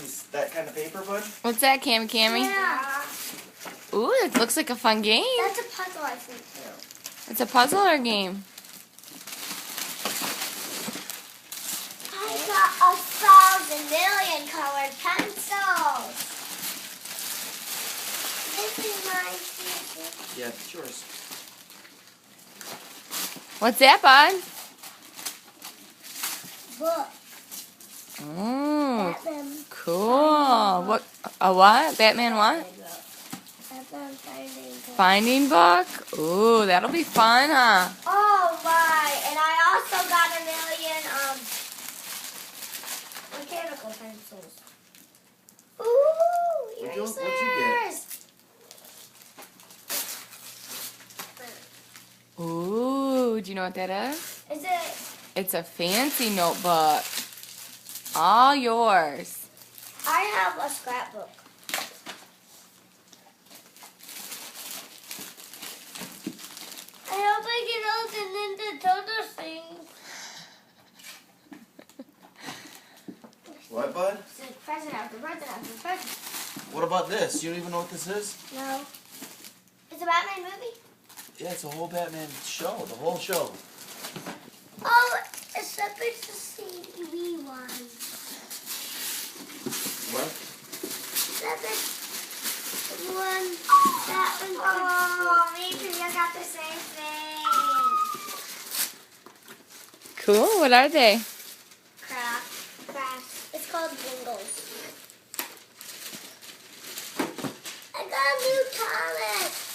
is that kind of paper, bud? What's that, Cammy? Yeah. Ooh, it looks like a fun game. That's a puzzle, I think, too. It's a puzzle or game? I got 1,000 million colored pencils. This is mine, too. Yeah, it's yours. What's that, bud? Book. Ooh, Batman. cool. What? A what? Batman what? Batman finding book. Finding book? Ooh, that'll be fun, huh? Oh my! And I also got 1 million mechanical pencils. Ooh, erasers! What'd you get? Ooh, do you know what that is? Is it? It's a fancy notebook. All yours. I have a scrapbook. I hope I get all the Ninja Turtle things. What, bud? It's like present after present after present. What about this? You don't even know what this is? No. It's a Batman movie? Yeah, it's a whole Batman show. The whole show. Oh, except it's the CD one. What? Except it's the one, that one. Oh, me too. I got the same thing. Cool. What are they? Craft. It's called Jingles. I got a new toilet.